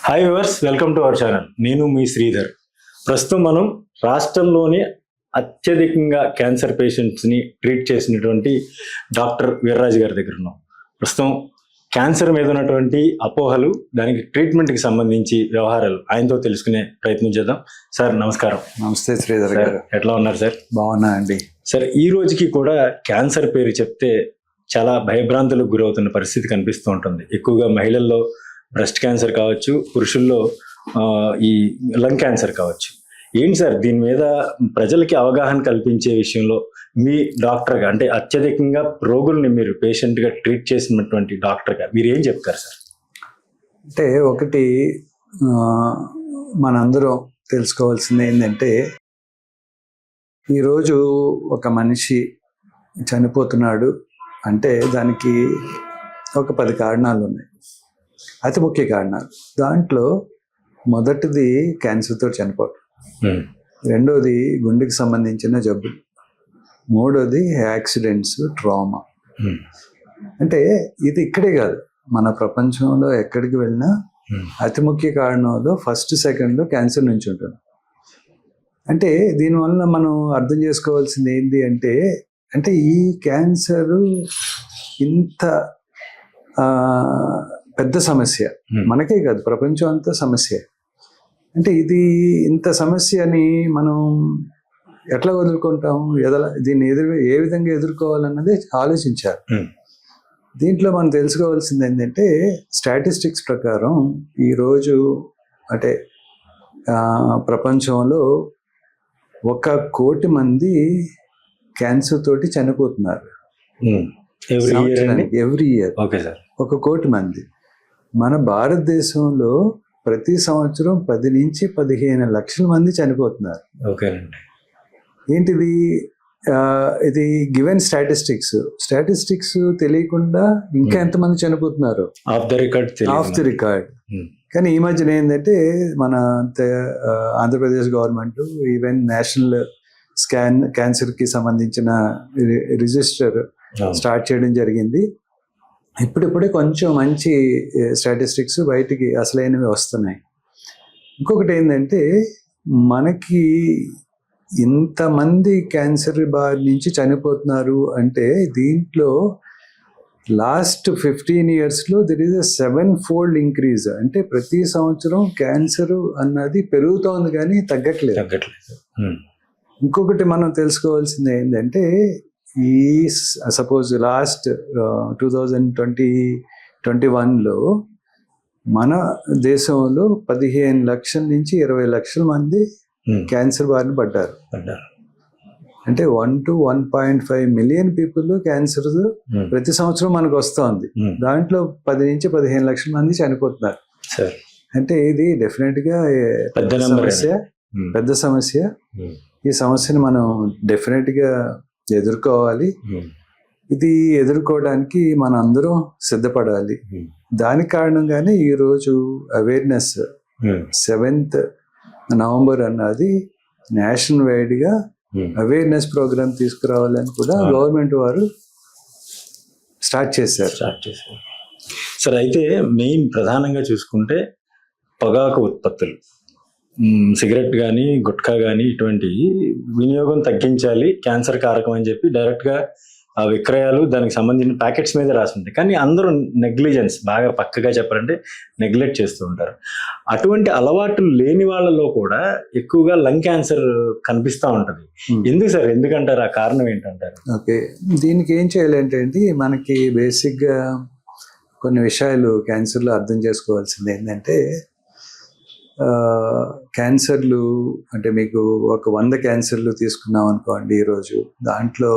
Hi viewers, welcome to our channel. నేను మీ శ్రీధర్. ప్రస్తుతం మనం రాష్ట్రంలోని అత్యధికంగా క్యాన్సర్ పేషెంట్స్ని ట్రీట్ చేసినటువంటి డాక్టర్ వీర్రాజు గారి దగ్గర ఉన్నాం. ప్రస్తుతం క్యాన్సర్ మీద ఉన్నటువంటి అపోహలు, దానికి ట్రీట్మెంట్కి సంబంధించి వ్యవహారాలు ఆయనతో తెలుసుకునే ప్రయత్నం చేద్దాం. సార్ నమస్కారం. నమస్తే శ్రీధర్ గారు. ఎట్లా ఉన్నారు సార్? బాగున్నా అండి. సార్, ఈ రోజుకి కూడా క్యాన్సర్ పేరు చెప్తే చాలా భయభ్రాంతులకు గురవుతున్న పరిస్థితి కనిపిస్తూ ఉంటుంది. ఎక్కువగా మహిళల్లో బ్రెస్ట్ క్యాన్సర్ కావచ్చు, పురుషుల్లో ఈ లంగ్ క్యాన్సర్ కావచ్చు. ఏంటి సార్, దీని మీద ప్రజలకి అవగాహన కల్పించే విషయంలో మీ డాక్టర్గా, అంటే అత్యధికంగా రోగుల్ని మీరు పేషెంట్గా ట్రీట్ చేసినటువంటి డాక్టర్గా మీరు ఏం చెప్తారు సార్? అంటే ఒకటి మనందరం తెలుసుకోవాల్సింది ఏంటంటే, ఈరోజు ఒక మనిషి చనిపోతున్నాడు అంటే దానికి ఒక 10 కారణాలు ఉన్నాయి, అతి ముఖ్య కారణాలు. దాంట్లో మొదటిది క్యాన్సర్తో చనిపోవడం, రెండోది గుండెకి సంబంధించిన జబ్బులు, మూడోది యాక్సిడెంట్స్, ట్రామా. అంటే ఇది ఇక్కడే కాదు, మన ప్రపంచంలో ఎక్కడికి వెళ్ళినా అతి ముఖ్య కారణంలో ఫస్ట్ సెకండ్లో క్యాన్సర్ నుంచి ఉంటుంది. అంటే దీనివల్ల మనం అర్థం చేసుకోవాల్సింది ఏంటి అంటే, ఈ క్యాన్సర్ ఇంత పెద్ద సమస్య, మనకే కాదు ప్రపంచం అంతా సమస్య. అంటే ఇది ఇంత సమస్యని మనం ఎట్లా వదులుకుంటాం, దీన్ని ఏ విధంగా ఎదుర్కోవాలన్నది ఆలోచించారు. దీంట్లో మనం తెలుసుకోవాల్సింది ఏంటంటే, స్టాటిస్టిక్స్ ప్రకారం ఈరోజు అంటే ప్రపంచంలో 1 కోటి మంది క్యాన్సర్ తోటి చనిపోతున్నారు ఎవ్రీ ఇయర్. 1 కోటి మంది. మన భారతదేశంలో ప్రతి సంవత్సరం 10 నుంచి 15 లక్షల మంది చనిపోతున్నారు. ఏంటిది? ఇది గివెన్ స్టాటిస్టిక్స్ తెలియకుండా ఇంకా ఎంతమంది చనిపోతున్నారు ఆఫ్ ది రికార్డ్. కానీ ఈ మధ్యన ఏంటంటే, మన ఆంధ్రప్రదేశ్ గవర్నమెంట్ ఈవెన్ నేషనల్ క్యాన్సర్కి సంబంధించిన రిజిస్టర్ స్టార్ట్ చేయడం జరిగింది. ఇప్పుడిప్పుడే కొంచెం మంచి స్టాటిస్టిక్స్ బయటికి అసలైనవి వస్తున్నాయి. ఇంకొకటి ఏంటంటే, మనకి ఇంతమంది క్యాన్సర్ బారి నుంచి చనిపోతున్నారు అంటే దీంట్లో లాస్ట్ 15 yearsలో there is a 7-fold increase. అంటే ప్రతి సంవత్సరం క్యాన్సర్ అన్నది పెరుగుతోంది కానీ తగ్గట్లేదు. ఇంకొకటి మనం తెలుసుకోవాల్సింది ఏంటంటే, ఈ సపోజ్ లాస్ట్ 2021లో మన దేశంలో 15 లక్షల నుంచి 20 లక్షల మంది క్యాన్సర్ బారిన పడ్డారు. అంటే 1 to 1.5 మిలియన్ పీపుల్ క్యాన్సర్ ప్రతి సంవత్సరం మనకు వస్తుంది. దాంట్లో 10 నుంచి 15 లక్షల మంది చనిపోతున్నారు. అంటే ఇది డెఫినెట్గా పెద్ద సమస్య. ఈ సమస్యను మనం డెఫినెట్గా ఎదుర్కోవాలి. ఇది ఎదుర్కోవడానికి మన అందరం సిద్ధపడాలి. దాని కారణంగానే ఈరోజు అవేర్నెస్ 7th నవంబర్ అన్నది నేషనల్ వైడ్గా అవేర్నెస్ ప్రోగ్రామ్ తీసుకురావాలని కూడా గవర్నమెంట్ వారు స్టార్ట్ చేశారు. సార్, అయితే మెయిన్ ప్రధానంగా చూసుకుంటే పొగాకు ఉత్పత్తులు, సిగరెట్ కానీ గుట్కా కానీ ఇటువంటి వినియోగం తగ్గించాలి, క్యాన్సర్ కారకం అని చెప్పి డైరెక్ట్గా ఆ విక్రయాలు, దానికి సంబంధించిన ప్యాకెట్స్ మీద రాసింది. కానీ అందరూ నెగ్లిజెన్స్, బాగా పక్కగా చెప్పాలంటే నెగ్లెక్ట్ చేస్తూ ఉంటారు. అటువంటి అలవాట్లు లేని వాళ్ళలో కూడా ఎక్కువగా లంగ్ క్యాన్సర్ కనిపిస్తూ ఉంటుంది. ఎందుకు సార్? ఎందుకంటారు? ఆ కారణం ఏంటంటారు? ఓకే, దీనికి ఏం చేయాలంటే, మనకి బేసిక్గా కొన్ని విషయాలు క్యాన్సర్లో అర్థం చేసుకోవాల్సింది ఏంటంటే, క్యాన్సర్లు అంటే మీకు ఒక 100 క్యాన్సర్లు తీసుకున్నాం అనుకోండి ఈరోజు, దాంట్లో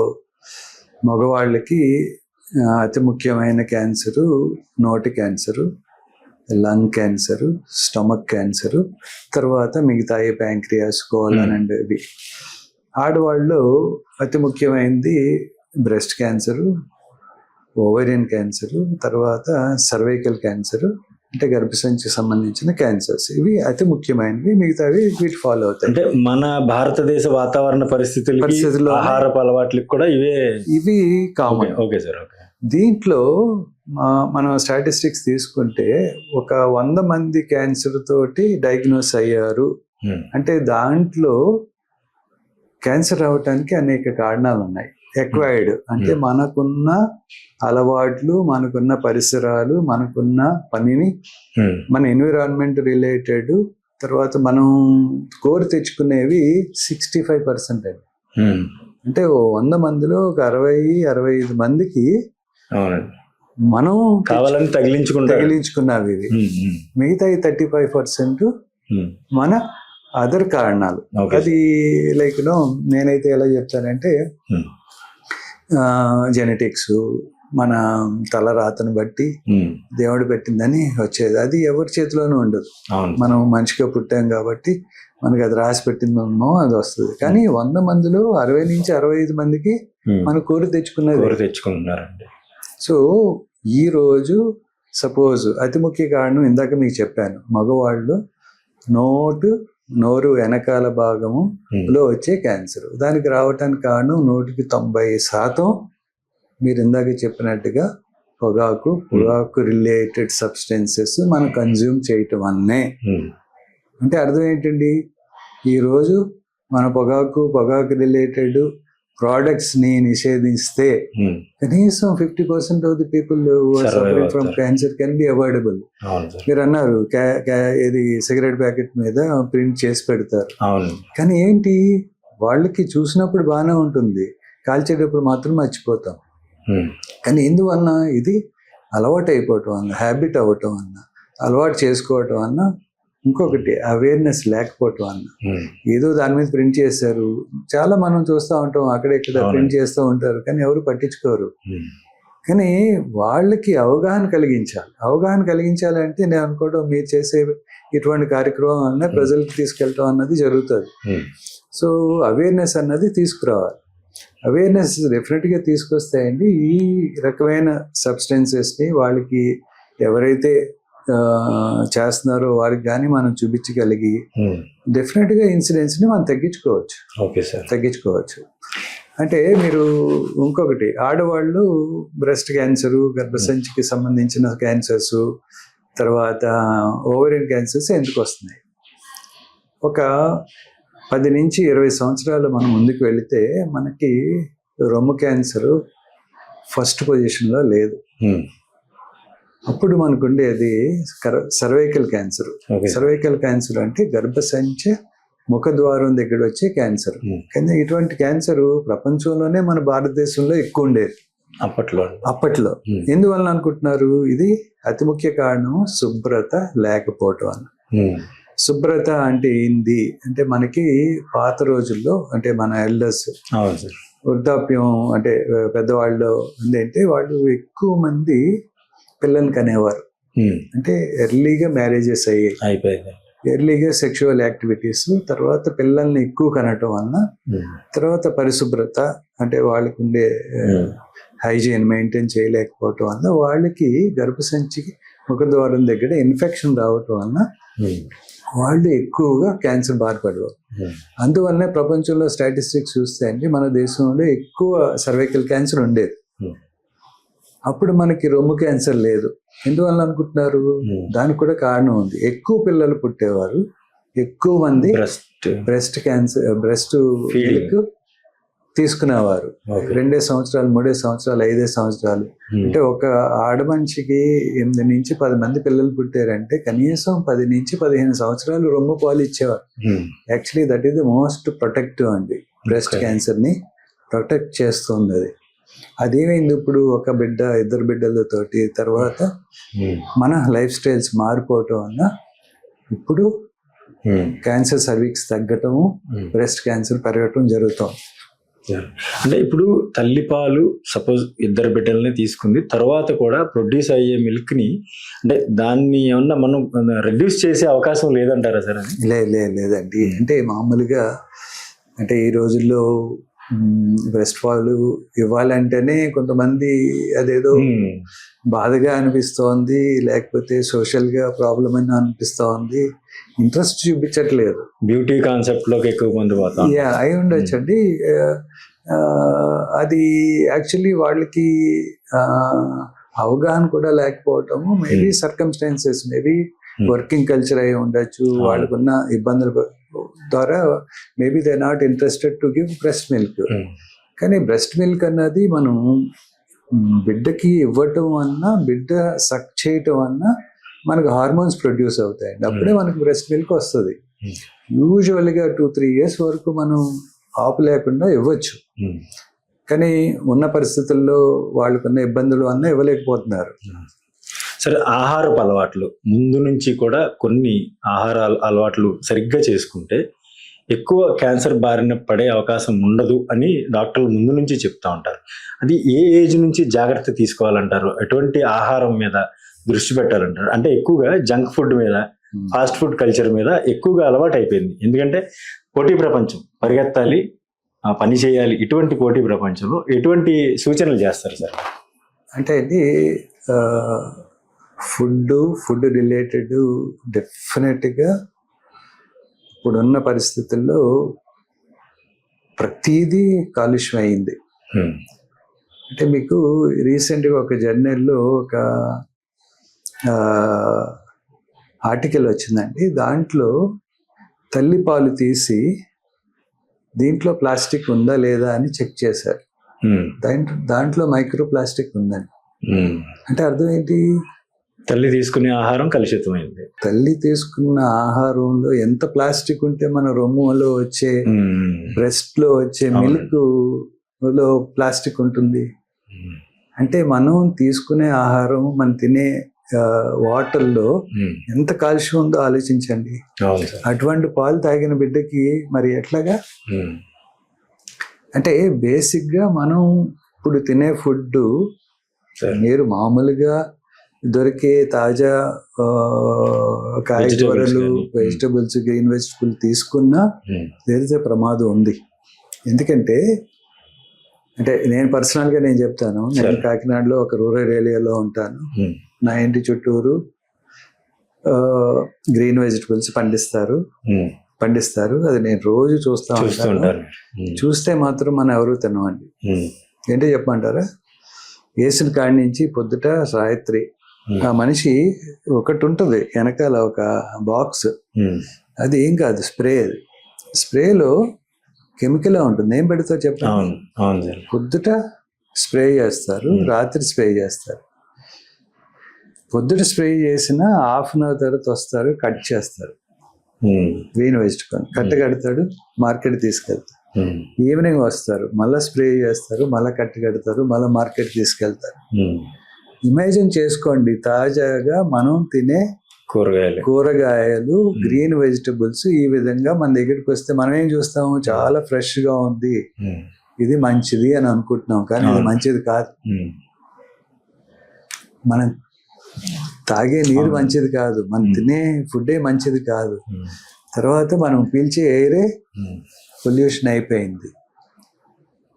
మగవాళ్ళకి అతి ముఖ్యమైన క్యాన్సరు నోటి cancer, lung cancer, stomach cancer, తర్వాత మిగతాయి ప్యాంక్రియాస్, కోలన్ అండ్ ఇవి. ఆడవాళ్ళు అతి ముఖ్యమైనది బ్రెస్ట్ క్యాన్సరు, ఓవేరియన్ క్యాన్సరు, తర్వాత సర్వైకల్ క్యాన్సరు, అంటే గర్భసంచికి సంబంధించిన క్యాన్సర్స్. ఇవి అతి ముఖ్యమైనవి, మిగతావి వీటి ఫాలో అవుతాయి. అంటే మన భారతదేశ వాతావరణ పరిస్థితుల్లో, ఆహారపు అలవాట్లకు కూడా ఇవి కామన్. Okay sir. దీంట్లో మనం స్టాటిస్టిక్స్ తీసుకుంటే ఒక 100 మంది క్యాన్సర్ తోటి డయాగ్నోస్ అయ్యారు అంటే దాంట్లో క్యాన్సర్ రావడానికి అనేక కారణాలు ఉన్నాయి. ఎక్వైర్డ్ అంటే మనకున్న అలవాట్లు, మనకున్న పరిసరాలు, మనకున్న పనిని, మన ఎన్విరాన్మెంట్ రిలేటెడ్, తర్వాత మనం కోరి తెచ్చుకునేవి 65% అండి. అంటే 100 మందిలో ఒక 60-65 మందికి మనం కావాలని తగిలించుకున్నవి ఇవి. మిగతా 35% మన అదర్ కారణాలు. అది లైక్ నేనైతే ఎలా చెప్తానంటే జెనెటిక్స్, మన తలరాతను బట్టి దేవుడు పెట్టిందని వచ్చేది. అది ఎవరి చేతిలోనూ ఉండదు. మనం మనిషిగా పుట్టాం కాబట్టి మనకి అది రాసి పెట్టిందేమో అది వస్తుంది. కానీ 100 మందిలో 60-65 మందికి మనం కోరి తెచ్చుకున్నారండి. సో ఈ రోజు సపోజ్ అతి ముఖ్య కారణం ఇందాక మీకు చెప్పాను, మగవాళ్ళు నోరు వెనకాల భాగములో వచ్చే క్యాన్సర్. దానికి రావటానికి కారణం 90% మీరు ఇందాక చెప్పినట్టుగా పొగాకు రిలేటెడ్ సబ్స్టెన్సెస్ మనం కన్జ్యూమ్ చేయటం వల్లనే. అంటే అర్థం ఏంటండి, ఈరోజు మన పొగాకు రిలేటెడ్ ప్రోడక్ట్స్ ని నిషేధిస్తే కనీసం 50% of the people suffering from cancer can be avoidable. మీరు అన్నారు ఇది సిగరెట్ ప్యాకెట్ మీద ప్రింట్ చేసి పెడతారు, కానీ ఏంటి వాళ్ళకి చూసినప్పుడు బాగానే ఉంటుంది, కాల్చేటప్పుడు మాత్రం మర్చిపోతాం. కానీ ఎందువలన? ఇది అలవాటు అయిపోవటం వల్ల, హ్యాబిట్ అవ్వటం వల్ల, అలవాటు చేసుకోవటం వల్ల, ఇంకొకటి అవేర్నెస్ లేకపోవటం వల్ల. ఏదో దాని మీద ప్రింట్ చేశారు, చాలా మనం చూస్తూ ఉంటాం, అక్కడెక్కడ ప్రింట్ చేస్తూ ఉంటారు, కానీ ఎవరు పట్టించుకోరు. కానీ వాళ్ళకి అవగాహన కలిగించాలంటే నేను అనుకోవడం, మీరు చేసే ఇటువంటి కార్యక్రమం అన్న ప్రజలకు తీసుకెళ్ళటం అన్నది జరుగుతుంది. సో అవేర్నెస్ అన్నది తీసుకురావాలి. అవేర్నెస్ డెఫినెట్గా తీసుకొస్తాయండి. ఈ రకమైన సబ్స్టెన్సెస్ని వాళ్ళకి ఎవరైతే చేస్తున్నారో వారికి కానీ మనం చూపించగలిగి డెఫినెట్గా ఇన్సిడెన్స్ని మనం తగ్గించుకోవచ్చు. అంటే మీరు ఇంకొకటి, ఆడవాళ్ళు బ్రెస్ట్ క్యాన్సరు, గర్భసంచికి సంబంధించిన క్యాన్సర్స్, తర్వాత ఓవరియన్ క్యాన్సర్స్ ఎందుకు వస్తున్నాయి? ఒక 10-20 సంవత్సరాలు మనం ముందుకు వెళితే మనకి రొమ్ము క్యాన్సరు ఫస్ట్ పొజిషన్లో లేదు. అప్పుడు మనకుండేది సర్వైకల్ క్యాన్సర్. సర్వైకల్ క్యాన్సర్ అంటే గర్భసంచి ముఖద్వారం దగ్గర వచ్చే క్యాన్సర్. కానీ ఇటువంటి క్యాన్సర్ ప్రపంచంలోనే మన భారతదేశంలో ఎక్కువ ఉండేది అప్పట్లో. ఎందువల్ల అనుకుంటున్నారు? ఇది అతి ముఖ్య కారణం శుభ్రత లేకపోవటం వల్ల. శుభ్రత అంటే ఏంది అంటే, మనకి పాత రోజుల్లో అంటే మన ఎల్డర్స్, వృద్ధాప్యం అంటే పెద్దవాళ్ళు ఏంటంటే వాళ్ళు ఎక్కువ మంది పిల్లల్ని కనేవారు. అంటే ఎర్లీగా మ్యారేజెస్ అయిపోయాయి, ఎర్లీగా సెక్షువల్ యాక్టివిటీస్, తర్వాత పిల్లల్ని ఎక్కువ కనటం వలన, తర్వాత పరిశుభ్రత అంటే వాళ్ళకి ఉండే హైజీన్ మెయింటైన్ చేయలేకపోవటం వల్ల వాళ్ళకి గర్భసంచికి ముఖద్వారం దగ్గర ఇన్ఫెక్షన్ రావటం వలన వాళ్ళు ఎక్కువగా క్యాన్సర్ బాధపడేవారు. అందువల్లనే ప్రపంచంలో స్టాటిస్టిక్స్ చూస్తే అండి, మన దేశంలో ఎక్కువ సర్వైకల్ క్యాన్సర్ ఉండేది. అప్పుడు మనకి రొమ్ము క్యాన్సర్ లేదు. ఎందువల్ల అనుకుంటున్నారు? దానికి కూడా కారణం ఉంది. ఎక్కువ పిల్లలు పుట్టేవారు, ఎక్కువ మంది బ్రెస్ట్ క్యాన్సర్, బ్రెస్ట్ మిల్క్ తీసుకునేవారు. 2 సంవత్సరాలు, 3 సంవత్సరాలు, 5 సంవత్సరాలు. అంటే ఒక ఆడమనిషికి 8-10 మంది పిల్లలు పుట్టారంటే కనీసం 10-15 సంవత్సరాలు రొమ్ము పాలు ఇచ్చేవారు. Actually that is the most protective అండి. బ్రెస్ట్ క్యాన్సర్ ని ప్రొటెక్ట్ చేస్తుంది అది. అదేమైంది ఇప్పుడు, ఒక బిడ్డ, 2 బిడ్డలతోటి తర్వాత మన లైఫ్ స్టైల్స్ మారిపోవటం వల్ల ఇప్పుడు క్యాన్సర్ సర్వీక్స్ తగ్గటము, బ్రెస్ట్ క్యాన్సర్ పెరగటం జరుగుతుంది. అంటే ఇప్పుడు తల్లిపాలు సపోజ్ 2 బిడ్డల్ని తీసుకుంది, తర్వాత కూడా ప్రొడ్యూస్ అయ్యే మిల్క్ ని అంటే దాన్ని ఏమన్నా మనం రెడ్యూస్ చేసే అవకాశం లేదంటారా సార్? లేదండి. అంటే మామూలుగా అంటే ఈ రోజుల్లో బ్రెస్ట్ పాలు ఇవ్వాలంటేనే కొంతమంది అదేదో బాధగా అనిపిస్తోంది, లేకపోతే సోషల్ గా ప్రాబ్లం అని అనిపిస్తోంది, ఇంట్రెస్ట్ చూపించట్లేదు. బ్యూటీ కాన్సెప్ట్ లోకి ఎక్కువ మంది అయి ఉండొచ్చండి. అది యాక్చువల్లీ వాళ్ళకి అవగాహన కూడా లేకపోవటము, maybe circumstances, maybe working culture అయి ఉండొచ్చు, వాళ్ళకున్న ఇబ్బందుల ద్వారా maybe they not interested to give breast milk. కానీ బ్రెస్ట్ మిల్క్ అన్నది మనం బిడ్డకి ఇవ్వటం అన్నా, బిడ్డ సక్ చేయటం అన్నా మనకు హార్మోన్స్ ప్రొడ్యూస్ అవుతాయండి, అప్పుడే మనకు బ్రెస్ట్ మిల్క్ వస్తుంది. యూజువల్గా 2-3 years వరకు మనం ఆపు లేకుండా ఇవ్వచ్చు, కానీ ఉన్న పరిస్థితుల్లో వాళ్ళకున్న ఇబ్బందులు అన్నా ఇవ్వలేకపోతున్నారు. సరే, ఆహారపు అలవాట్లు ముందు నుంచి కూడా కొన్ని ఆహార అలవాట్లు సరిగ్గా చేసుకుంటే ఎక్కువ క్యాన్సర్ బారిన పడే అవకాశం ఉండదు అని డాక్టర్లు ముందు నుంచి చెప్తా ఉంటారు. అది ఏ ఏజ్ నుంచి జాగ్రత్త తీసుకోవాలంటారు? ఎటువంటి ఆహారం మీద దృష్టి పెట్టాలంటారు? అంటే ఎక్కువగా జంక్ ఫుడ్ మీద, ఫాస్ట్ ఫుడ్ కల్చర్ మీద ఎక్కువగా అలవాటు అయిపోయింది. ఎందుకంటే పోటీ ప్రపంచం, పరిగెత్తాలి, పని చేయాలి. ఇటువంటి పోటీ ప్రపంచంలో ఎటువంటి సూచనలు చేస్తారు సార్? అంటే ఇది ఫుడ్ రిలేటెడ్ డెఫినెట్గా ఇప్పుడున్న పరిస్థితుల్లో ప్రతిదీ కాలుష్యం అయింది. అంటే మీకు రీసెంట్గా ఒక జర్నల్లో ఒక ఆర్టికల్ వచ్చిందండి. దాంట్లో తల్లి పాలు తీసి దీంట్లో ప్లాస్టిక్ ఉందా లేదా అని చెక్ చేశారు. దాంట్లో మైక్రో ప్లాస్టిక్ ఉందండి. అంటే అర్థం ఏంటి? తల్లి తీసుకునే ఆహారం కలుషితమైంది. తల్లి తీసుకున్న ఆహారంలో ఎంత ప్లాస్టిక్ ఉంటే మన రొమ్ములో వచ్చే, బ్రెస్ట్ లో వచ్చే మిల్క్ లో ప్లాస్టిక్ ఉంటుంది. అంటే మనం తీసుకునే ఆహారం, మనం తినే వాటర్లో ఎంత కాల్షియం ఉందో ఆలోచించండి. అటువంటి పాలు తాగిన బిడ్డకి మరి ఎట్లాగా? అంటే బేసిక్గా మనం ఇప్పుడు తినే ఫుడ్, మీరు మామూలుగా దొరికే తాజా కాయగూరలు, వెజిటబుల్స్, గ్రీన్ వెజిటబుల్ తీసుకున్నా దేర్ ఇస్ ఎ ప్రమాదం ఉంది. ఎందుకంటే అంటే నేను పర్సనల్గా నేను చెప్తాను, నేను కాకినాడలో ఒక రూరల్ ఏరియాలో ఉంటాను. నా ఇంటి చుట్టూరు గ్రీన్ వెజిటబుల్స్ పండిస్తారు. అది నేను రోజు చూస్తూ ఉంటాను. చూస్తే మాత్రం మనం ఎవరు తినమండి. ఏంటో చెప్పమంటారా? వేసిన కాడి నుంచి పొద్దుట సాయత్రి ఆ మనిషి ఒకటి ఉంటుంది వెనకాల ఒక బాక్స్, అది ఏం కాదు, స్ప్రేలో కెమికల్ ఉంటుంది. ఏం పెడతావు చెప్పండి? పొద్దుట స్ప్రే చేస్తారు, రాత్రి స్ప్రే చేస్తారు. పొద్దుట స్ప్రే చేసిన హాఫ్ అన్ అవర్ తర్వాత వస్తారు, కట్ చేస్తారు. గ్రీన్ వెజిటబుల్ కడతాడు, మార్కెట్ తీసుకెళ్తారు. ఈవినింగ్ వస్తారు, మళ్ళీ స్ప్రే చేస్తారు, మళ్ళీ కడతారు, మళ్ళీ మార్కెట్ తీసుకెళ్తారు. ఇమాజిన్ చేసుకోండి, తాజాగా మనం తినే కూరగాయలు, గ్రీన్ వెజిటబుల్స్ ఈ విధంగా మన దగ్గరికి వస్తే మనం ఏం చూస్తాము? చాలా ఫ్రెష్ గా ఉంది, ఇది మంచిది అని అనుకుంటున్నాం, కానీ ఇది మంచిది కాదు. మనం తాగే నీరు మంచిది కాదు, మనం తినే ఫుడ్డే మంచిది కాదు. తర్వాత మనం పీల్చే ఎయిరే పొల్యూషన్ అయిపోయింది.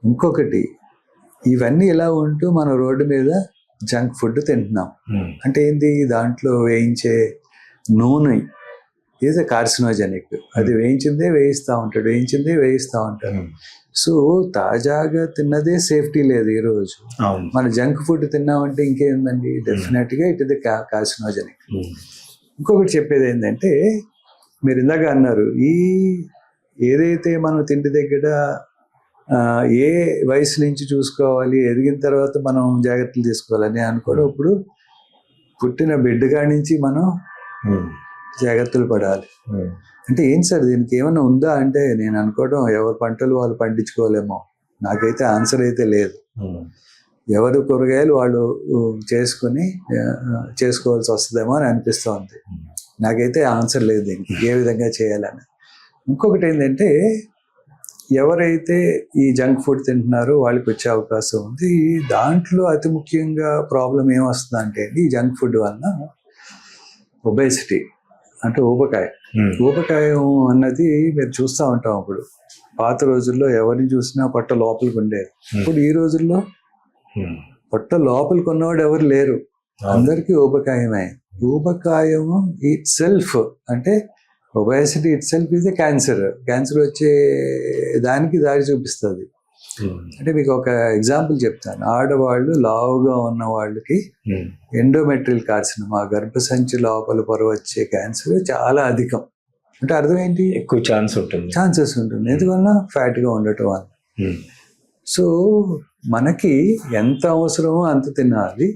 ఇంకొకటి, ఇవన్నీ ఇలా ఉంటూ మనం రోడ్డు మీద జంక్ ఫుడ్ తింటున్నాం. అంటే ఏంటి? దాంట్లో వేయించే నూనె ఈజ్ కార్సినోజెనిక్. అది వేయించిందే వేయిస్తూ ఉంటారు. సో తాజాగా తిన్నదే సేఫ్టీ లేదు ఈరోజు. మన జంక్ ఫుడ్ తిన్నామంటే ఇంకేందండి? డెఫినెట్గా ఇట్ ఇస్ కార్సినోజెనిక్. ఇంకొకటి చెప్పేది ఏంటంటే, మీరు ఇందాక అన్నారు, ఏదైతే మనం తిండి దగ్గర ఏ వయసు నుంచి చూసుకోవాలి, ఎదిగిన తర్వాత మనం జాగ్రత్తలు తీసుకోవాలని అనుకోవడం. ఇప్పుడు పుట్టిన బిడ్డగాడి నుంచి మనం జాగ్రత్తలు పడాలి. అంటే ఏం సార్ దీనికి ఏమైనా ఉందా అంటే, నేను అనుకోవడం ఎవరి పంటలు వాళ్ళు పండించుకోలేమో. నాకైతే ఆన్సర్ అయితే లేదు. ఎవరు కూరగాయలు వాళ్ళు చేసుకోవాల్సి వస్తుందేమో అని అనిపిస్తుంది. నాకైతే ఆన్సర్ లేదు దీనికి ఏ విధంగా చేయాలని. ఇంకొకటి ఏంటంటే, ఎవరైతే ఈ జంక్ ఫుడ్ తింటున్నారో వాళ్ళకి వచ్చే అవకాశం ఉంది. దాంట్లో అతి ముఖ్యంగా ప్రాబ్లం ఏమొస్తుందంటే అండి, ఈ జంక్ ఫుడ్ వలన ఒబేసిటీ, అంటే ఊబకాయం అన్నది మీరు చూస్తూ ఉంటాం. అప్పుడు పాత రోజుల్లో ఎవరిని చూసినా పొట్ట లోపలికి ఉండేది. ఇప్పుడు ఈ రోజుల్లో పొట్ట లోపలికి ఉన్నవాడు ఎవరు లేరు, అందరికీ ఊబకాయమే. ఊబకాయము ఇట్ సెల్ఫ్, అంటే obesity it self is a cancer వచ్చే దానికి దారి చూపిస్తుంది. అంటే మీకు ఒక ఎగ్జాంపుల్ చెప్తాను. ఆడవాళ్ళు లావుగా ఉన్న వాళ్ళకి ఎండోమెట్రియల్ కార్సినోమా, గర్భసంచి లోపల పొర వచ్చే క్యాన్సర్ చాలా అధికం. అంటే అర్థం ఏంటి? ఎక్కువ ఛాన్సెస్ ఉంటుంది. ఎందువల్ల? ఫ్యాట్గా ఉండటం వల్ల. సో మనకి ఎంత అవసరమో అంత తినాలి.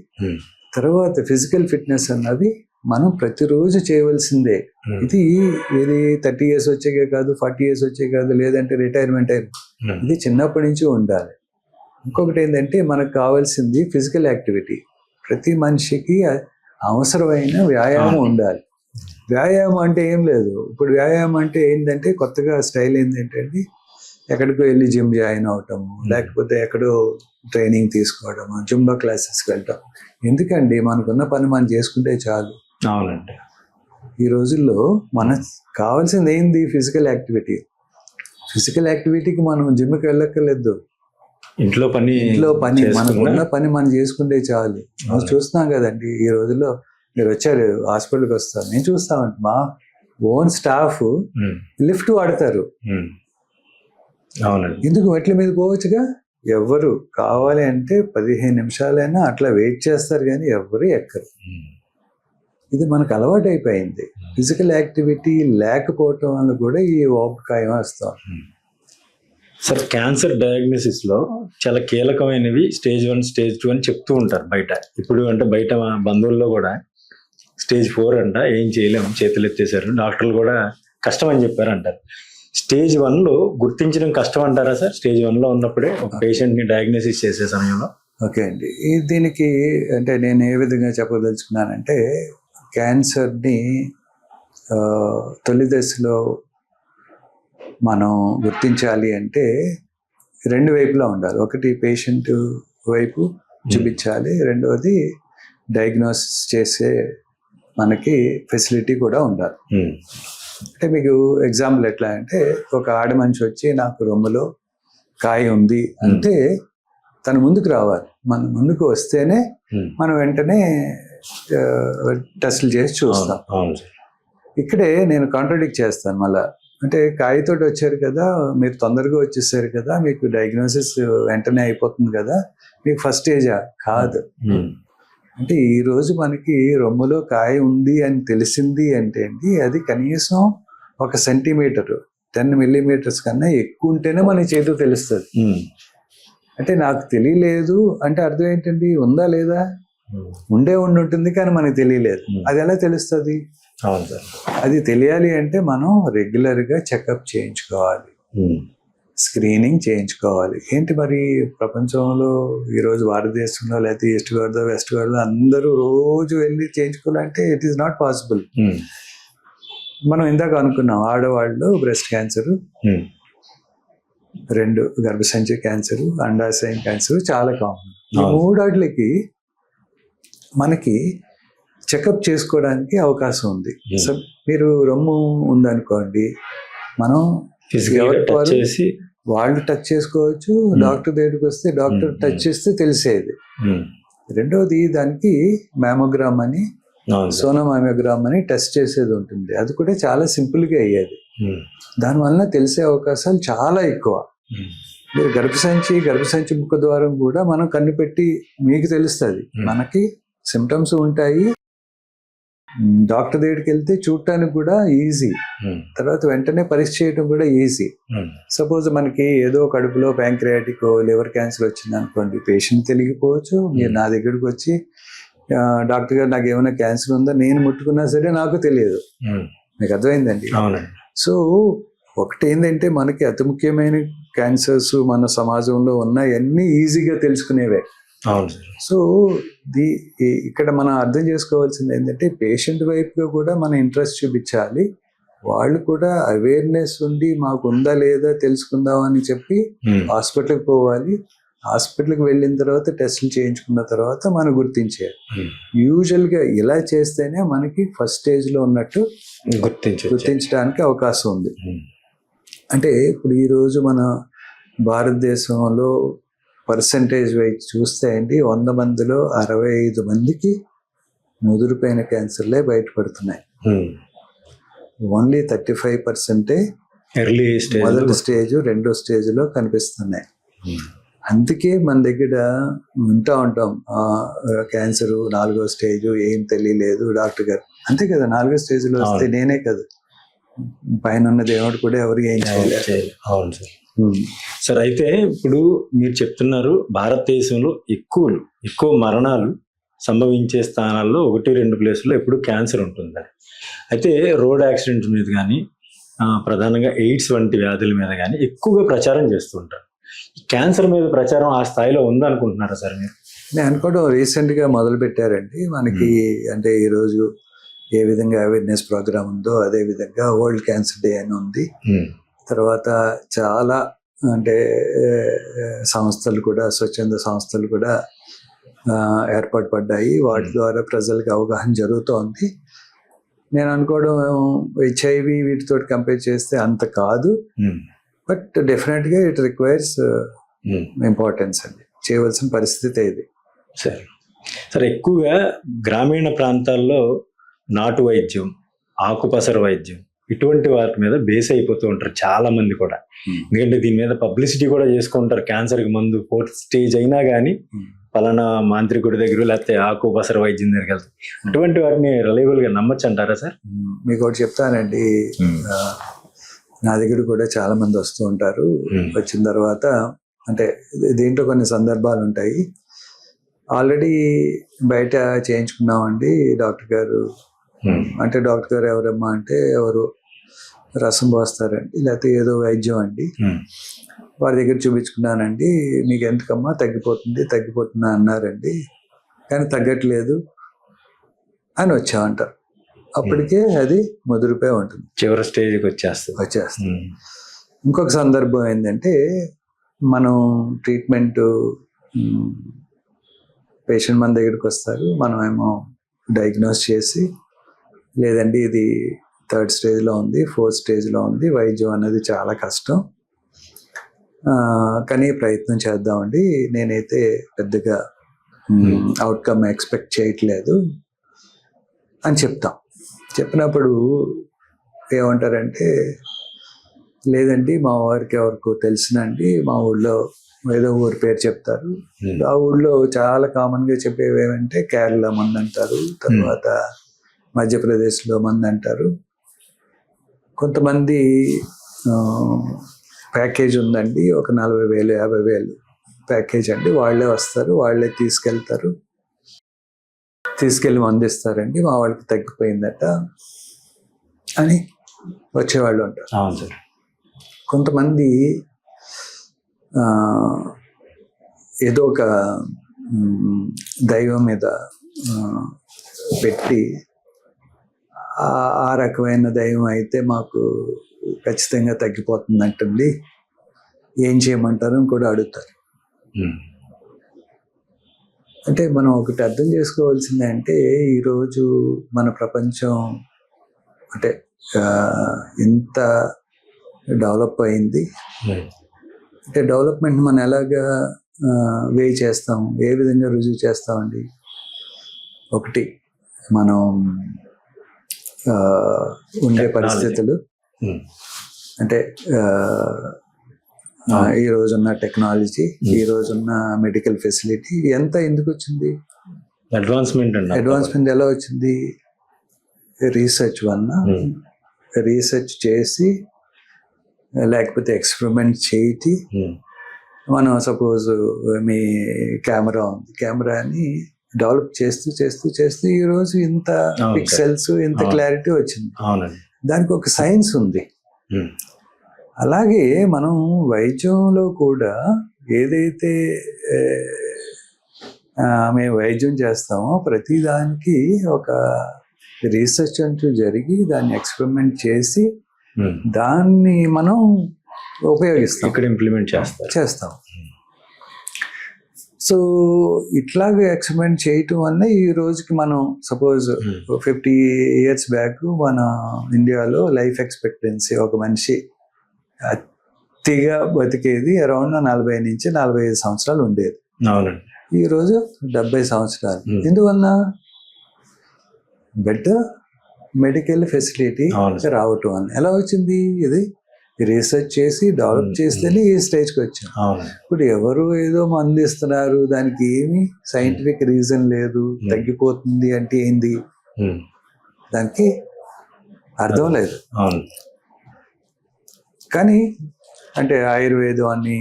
తర్వాత ఫిజికల్ ఫిట్నెస్ అన్నది మనం ప్రతిరోజు చేయవలసిందే. ఇది 30 years వచ్చాకే కాదు, 40 years వచ్చే కాదు, లేదంటే రిటైర్మెంట్ అయిన, ఇది చిన్నప్పటి నుంచి ఉండాలి. ఇంకొకటి ఏంటంటే మనకు కావాల్సింది ఫిజికల్ యాక్టివిటీ. ప్రతి మనిషికి అవసరమైన వ్యాయామం ఉండాలి. వ్యాయామం అంటే ఏం లేదు. ఇప్పుడు వ్యాయామం అంటే ఏంటంటే కొత్తగా స్టైల్ ఏంటంటే ఎక్కడికో వెళ్ళి జిమ్ జాయిన్ అవటము, లేకపోతే ఎక్కడో ట్రైనింగ్ తీసుకోవడము, జుంబా క్లాసెస్కి వెళ్ళటం. ఎందుకండి? మనకున్న పని మనం చేసుకుంటే చాలు. అవునండి. ఈ రోజుల్లో మనకు కావాల్సింది ఏంది? Physical activity. ఫిజికల్ యాక్టివిటీకి మనం జిమ్కి వెళ్ళక్కర్లేదు. ఇంట్లో పని మనకున్న పని మనం చేసుకుంటే చాలు. మనం చూస్తున్నాం కదండి ఈ రోజుల్లో. మీరు వచ్చారు హాస్పిటల్కి వస్తారు, నేను చూస్తామంటే మా ఓన్ స్టాఫ్ లిఫ్ట్ వాడతారు. అవునండి. ఎందుకు? మెట్ల మీద పోవచ్చుగా. ఎవరు కావాలి అంటే 15 నిమిషాలైనా అట్లా వెయిట్ చేస్తారు, కానీ ఎవరు ఎక్కరు. ఇది మనకు అలవాటు అయిపోయింది. ఫిజికల్ యాక్టివిటీ లేకపోవటం వల్ల కూడా ఈ ఊబకాయం వస్తాం. సార్, క్యాన్సర్ డయాగ్నోసిస్ లో చాలా కీలకమైనవి స్టేజ్ 1, స్టేజ్ 2 అని చెప్తూ ఉంటారు బయట. ఇప్పుడు అంటే బయట బంధువుల్లో కూడా స్టేజ్ 4 అంట, ఏం చేయలేము, చేతులు ఎత్తేసారు, డాక్టర్లు కూడా కష్టం అని చెప్పారు అంటారు. స్టేజ్ 1లో గుర్తించడం కష్టం అంటారా సార్? స్టేజ్ 1లో ఉన్నప్పుడే ఒక పేషెంట్ని డయాగ్నోసిస్ చేసే సమయంలో. ఓకే అండి. దీనికి అంటే నేను ఏ విధంగా చెప్పదలుచుకున్నానంటే, క్యాన్సర్ని తొలి దశలో మనం గుర్తించాలి అంటే 2 వైపులా ఉండాలి. ఒకటి పేషెంట్ వైపు చూపించాలి, రెండవది డయాగ్నోసిస్ చేసే మనకి ఫెసిలిటీ కూడా ఉండాలి. అంటే మీకు ఎగ్జాంపుల్ ఎట్లా అంటే, ఒక ఆడ మనిషి వచ్చి నాకు రొమ్ములో కాయ ఉంది అంటే తన ముందుకు రావాలి. మన ముందుకు వస్తేనే మనం వెంటనే టెస్టులు చేసి చూస్తాం. ఇక్కడే నేను కాంట్రడిక్ట్ చేస్తాను మళ్ళా. అంటే కాయతోటి వచ్చారు కదా, మీరు తొందరగా వచ్చేసారు కదా, మీకు డయాగ్నోసిస్ వెంటనే అయిపోతుంది కదా, మీకు ఫస్ట్ స్టేజా? కాదు. అంటే ఈరోజు మనకి రొమ్ములో కాయ ఉంది అని తెలిసింది అంటే అండి, అది కనీసం 1 సెంటీమీటర్ 10 millimeters కన్నా ఎక్కువ ఉంటేనే మన చేతికి తెలుస్తుంది. అంటే నాకు తెలియలేదు అంటే అర్థం ఏంటండి? ఉందా లేదా? ఉండి ఉంటుంది కానీ మనకు తెలియలేదు. అది ఎలా తెలుస్తుంది? అది తెలియాలి అంటే మనం రెగ్యులర్గా చెకప్ చేయించుకోవాలి, స్క్రీనింగ్ చేయించుకోవాలి. ఏంటి మరి ప్రపంచంలో ఈరోజు భారతదేశంలో లేకపోతే ఈస్ట్ గోదావరి వెస్ట్ గోదావరి అందరూ రోజు వెళ్ళి చేయించుకోవాలంటే ఇట్ ఈస్ నాట్ పాసిబుల్. మనం ఇందాక అనుకున్నాం ఆడవాళ్ళు బ్రెస్ట్ క్యాన్సర్, 2 గర్భసంచి క్యాన్సర్, అండాశయం క్యాన్సర్ చాలా కామన్. ఈ 3 మనకి చెకప్ చేసుకోవడానికి అవకాశం ఉంది. సో మీరు రొమ్ము ఉందనుకోండి, మనం వాళ్ళు టచ్ చేసుకోవచ్చు, డాక్టర్ దగ్గరికి వస్తే డాక్టర్ టచ్ చేస్తే తెలిసేది. రెండవది దానికి మ్యామోగ్రామ్ అని, సోనోమామోగ్రామ్ అని టెస్ట్ చేసేది ఉంటుంది. అది కూడా చాలా సింపుల్గా అయ్యేది. దానివల్ల తెలిసే అవకాశాలు చాలా ఎక్కువ. మీరు గర్భసంచి ముఖ ద్వారం కూడా మనం కనిపెట్టి మీకు తెలుస్తుంది. మనకి సిమ్టమ్స్ ఉంటాయి, డాక్టర్ దగ్గరికి వెళ్తే చూడటానికి కూడా ఈజీ, తర్వాత వెంటనే పరీక్ష చేయడం కూడా ఈజీ. సపోజ్ మనకి ఏదో కడుపులో ప్యాంక్రియాటిక్ లివర్ క్యాన్సర్ వచ్చింది అనుకోండి, పేషెంట్ తెలియకపోవచ్చు. మీరు నా దగ్గరికి వచ్చి డాక్టర్ గారు నాకు ఏమైనా క్యాన్సర్ ఉందా, నేను ముట్టుకున్నా సరే నాకు తెలియదు. మీకు అర్థమైందండి? సో ఒకటి ఏంటంటే మనకి అతి ముఖ్యమైన క్యాన్సర్స్ మన సమాజంలో ఉన్నాయన్నీ ఈజీగా తెలుసుకునేవే. సో ఇక్కడ మనం అర్థం చేసుకోవాల్సింది ఏంటంటే, పేషెంట్ వైపుగా కూడా మన ఇంట్రెస్ట్ చూపించాలి. వాళ్ళు కూడా అవేర్నెస్ ఉండి మాకు ఉందా లేదా తెలుసుకుందాం అని చెప్పి హాస్పిటల్కి పోవాలి. హాస్పిటల్కి వెళ్ళిన తర్వాత టెస్టులు చేయించుకున్న తర్వాత మనం గుర్తించేయాలి. యూజువల్గా ఇలా చేస్తేనే మనకి ఫస్ట్ స్టేజ్లో ఉన్నట్టు గుర్తించడానికి అవకాశం ఉంది. అంటే ఇప్పుడు ఈరోజు మన భారతదేశంలో పర్సంటేజ్ వైజ్ చూస్తే అండి, 100 మందిలో 65 మందికి ముదిరిపోయిన క్యాన్సర్లే బయటపడుతున్నాయి. ఓన్లీ 35% ఎర్లీ స్టేజ్, మొదటి స్టేజ్, రెండో స్టేజ్లో కనిపిస్తున్నాయి. అందుకే మన దగ్గర వింటూ ఉంటాం, క్యాన్సర్ 4వ స్టేజ్, ఏం తెలియలేదు డాక్టర్ గారు. అంతే కదా, 4వ స్టేజ్లో వస్తే నేనే కదా, పైన ఉన్న దేవుడు కూడా ఎవరు ఏం చేయలేదు. అవును సార్. సార్ అయితే ఇప్పుడు మీరు చెప్తున్నారు భారతదేశంలో ఎక్కువ మరణాలు సంభవించే స్థానాల్లో 1-2 ప్లేసుల్లో ఎప్పుడు క్యాన్సర్ ఉంటుందని. అయితే రోడ్ యాక్సిడెంట్స్ మీద కానీ ప్రధానంగా ఎయిడ్స్ వంటి వ్యాధుల మీద కానీ ఎక్కువగా ప్రచారం చేస్తుంటారు. క్యాన్సర్ మీద ప్రచారం ఆ స్థాయిలో ఉందనుకుంటున్నారా సార్ మీరు? నేను అనుకోవడం రీసెంట్గా మొదలు పెట్టారండి మనకి. అంటే ఈరోజు ఏ విధంగా అవేర్నెస్ ప్రోగ్రామ్ ఉందో అదే విధంగా వరల్డ్ క్యాన్సర్ డే అని ఉంది. తర్వాత చాలా అంటే సంస్థలు కూడా, స్వచ్ఛంద సంస్థలు కూడా ఏర్పాటు పడ్డాయి. వాటి ద్వారా ప్రజలకు అవగాహన జరుగుతోంది. నేను అనుకోవడం HIV వీటితో కంపేర్ చేస్తే అంత కాదు, బట్ డెఫినెట్గా ఇట్ రిక్వైర్స్ ఇంపార్టెన్స్ అండి, చేయవలసిన పరిస్థితి ఇది. సరే ఎక్కువగా గ్రామీణ ప్రాంతాల్లో నాటు వైద్యం, ఆకుపసర వైద్యం ఇటువంటి వాటి మీద బేస్ అయిపోతూ ఉంటారు చాలా మంది కూడా. ఎందుకంటే దీని మీద పబ్లిసిటీ కూడా చేసుకుంటారు. క్యాన్సర్కి మందు 4th స్టేజ్ అయినా కానీ పలానా మాంత్రికుడి దగ్గర లేకపోతే ఆకుపసర వైద్యం దగ్గరికి వెళ్తారు. అటువంటి వాటిని రిలయబుల్గా నమ్మచ్చు అంటారా సార్? మీకు ఒకటి చెప్తానండి, నా దగ్గర కూడా చాలా మంది వస్తూ ఉంటారు. వచ్చిన తర్వాత అంటే దీంట్లో కొన్ని సందర్భాలు ఉంటాయి. ఆల్రెడీ బయట చేయించుకున్నామండి డాక్టర్ గారు అంటే, డాక్టర్ గారు ఎవరమ్మా అంటే ఎవరు రసం పోస్తారండి, లేకపోతే ఏదో వైద్యం అండి, వారి దగ్గర చూపించుకున్నానండి, మీకు ఎంతకమ్మా తగ్గిపోతుందా అన్నారండి, కానీ తగ్గట్లేదు అని వచ్చామంటారు. అప్పటికే అది ముదిరిపోయి ఉంటుంది, చివరి స్టేజ్కి వచ్చేస్తుంది. ఇంకొక సందర్భం ఏంటంటే, మనం ట్రీట్మెంట్ పేషెంట్ మన దగ్గరికి వస్తారు, మనమేమో డయాగ్నోస్ చేసి లేదండి ఇది 3rd స్టేజ్లో ఉంది, 4th స్టేజ్లో ఉంది, వైద్యం అనేది చాలా కష్టం, కానీ ప్రయత్నం చేద్దామండి, నేనైతే పెద్దగా అవుట్కమ్ ఎక్స్పెక్ట్ చేయట్లేదు అని చెప్తాం. చెప్పినప్పుడు ఏమంటారంటే, లేదండి మా వారికి ఎవరికో తెలిసినండి, మా ఊళ్ళో ఏదో ఊరి పేరు చెప్తారు, ఆ ఊళ్ళో చాలా కామన్గా చెప్పేవి ఏమంటే కేరళ మంది అంటారు, తర్వాత మధ్యప్రదేశ్లో మంది అంటారు, కొంతమంది ప్యాకేజ్ ఉందండి ఒక 40,000 50,000 ప్యాకేజ్ అండి, వాళ్ళే వస్తారు, వాళ్ళే తీసుకెళ్ళి మందిస్తారండి, మా వాళ్ళకి తగ్గిపోయిందట అని వచ్చేవాళ్ళు ఉంటారు. కొంతమంది ఏదో ఒక దైవం మీద పెట్టి ఆ రకమైన దైవం అయితే మాకు ఖచ్చితంగా తగ్గిపోతుంది అంటుంది, ఏం చేయమంటారు అని కూడా అడుగుతారు. అంటే మనం ఒకటి అర్థం చేసుకోవాల్సింది అంటే, ఈరోజు మన ప్రపంచం అంటే ఎంత డెవలప్ అయింది, అంటే డెవలప్మెంట్ మనం ఎలాగా వే చేస్తాం, ఏ విధంగా రుజువు చేస్తామండి. ఒకటి మనం ఉండే పరిస్థితులు, అంటే ఈ రోజున్న టెక్నాలజీ, ఈ రోజున్న మెడికల్ ఫెసిలిటీ ఎంత ఎందుకు వచ్చింది, అడ్వాన్స్మెంట్ ఎలా వచ్చింది, రీసెర్చ్ వల్ల, రీసెర్చ్ చేసి లేకపోతే ఎక్స్పెరిమెంట్ చేసి, మనం సపోజ్ మీ కెమెరా ఉంది, కెమెరాని డెవలప్ చేస్తూ ఈరోజు ఇంత పిక్సెల్స్, ఇంత క్లారిటీ వచ్చింది. దానికి ఒక సైన్స్ ఉంది. అలాగే మనం వైద్యంలో కూడా ఏదైతే మేము వైద్యం చేస్తామో ప్రతిదానికి ఒక రీసెర్చ్ అంటూ జరిగి దాన్ని ఎక్స్పెరిమెంట్ చేసి దాన్ని మనం ఉపయోగిస్తాం, ఇక్కడ ఇంప్లిమెంట్ చేస్తాం. సో ఇట్లాగే ఎక్స్పెరిమెంట్ చేయటం వల్ల ఈ రోజుకి మనం సపోజ్ 50 years బ్యాక్ మన ఇండియాలో లైఫ్ ఎక్స్పెక్టెన్సీ ఒక మనిషి అతిగా బతికేది అరౌండ్ 40 నుంచి 45 సంవత్సరాలు ఉండేది. ఈరోజు 70 సంవత్సరాలు. ఎందువల్ల? బెటర్ మెడికల్ ఫెసిలిటీ రావటం వల్ల. ఎలా వచ్చింది ఇది? రీసెర్చ్ చేసి డెవలప్ చేస్తేనే ఈ స్టేజ్కి వచ్చాం. అవును. ఇప్పుడు ఎవరు ఏదో మందు ఇస్తున్నారు, దానికి ఏమి సైంటిఫిక్ రీజన్ లేదు, తగ్గిపోతుంది అంటే ఏంది, దానికి అర్థం లేదు. అవును. కానీ అంటే ఆయుర్వేదం అని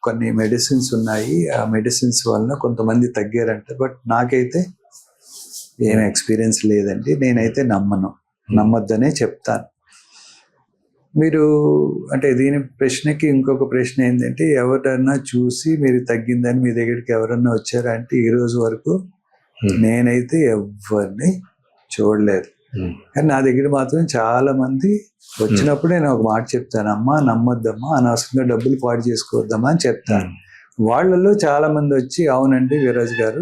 కొన్ని మెడిసిన్స్ ఉన్నాయి, ఆ మెడిసిన్స్ వలన కొంతమంది తగ్గారంట. బట్ నాకైతే ఏం ఎక్స్పీరియన్స్ లేదండి, నేనైతే నమ్మొద్దనే చెప్తాను. మీరు అంటే దీని ప్రశ్నకి ఇంకొక ప్రశ్న ఏంటంటే, ఎవరన్నా చూసి మీరు తగ్గిందని మీ దగ్గరికి ఎవరన్నా వచ్చారా అంటే, ఈ రోజు వరకు నేనైతే ఎవరిని చూడలేదు. కానీ నా దగ్గర మాత్రం చాలా మంది వచ్చినప్పుడు నేను ఒక మాట చెప్తాను, అమ్మా నమ్మొద్దమ్మా, అనవసరంగా డబ్బులు పాడు చేసుకోవద్దమ్మా అని చెప్తాను. వాళ్ళలో చాలా మంది వచ్చి, అవునండి వీరాజ్ గారు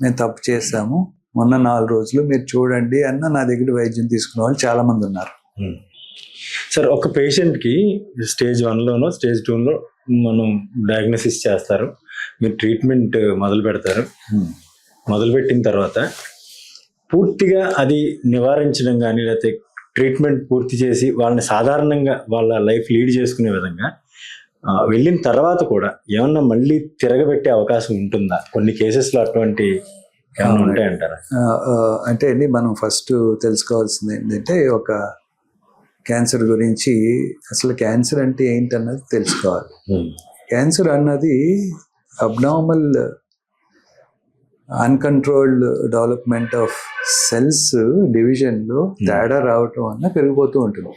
మేము తప్పు చేస్తాము, మొన్న 4 రోజులు మీరు చూడండి అన్న నా దగ్గర వైద్యం తీసుకునే వాళ్ళు చాలా మంది ఉన్నారు. సార్, ఒక పేషెంట్కి స్టేజ్ 1లోనో స్టేజ్ 2లో మనం డయాగ్నోసిస్ చేస్తారు, మీరు ట్రీట్మెంట్ మొదలు పెడతారు. మొదలుపెట్టిన తర్వాత పూర్తిగా అది నివారించడం కానీ, లేకపోతే ట్రీట్మెంట్ పూర్తి చేసి వాళ్ళని సాధారణంగా వాళ్ళ లైఫ్ లీడ్ చేసుకునే విధంగా వెళ్ళిన తర్వాత కూడా ఏమన్నా మళ్ళీ తిరగబెట్టే అవకాశం ఉంటుందా? కొన్ని కేసెస్లో అటువంటి ఏమన్నా ఉంటాయంటారా? అంటే అండి, మనం ఫస్ట్ తెలుసుకోవాల్సింది ఏంటంటే, ఒక క్యాన్సర్ గురించి అసలు క్యాన్సర్ అంటే ఏంటన్నది తెలుసుకోవాలి. క్యాన్సర్ అన్నది abnormal uncontrolled development of cells డివిజన్లో తేడా రావటం వల్ల పెరిగిపోతూ ఉంటుంది.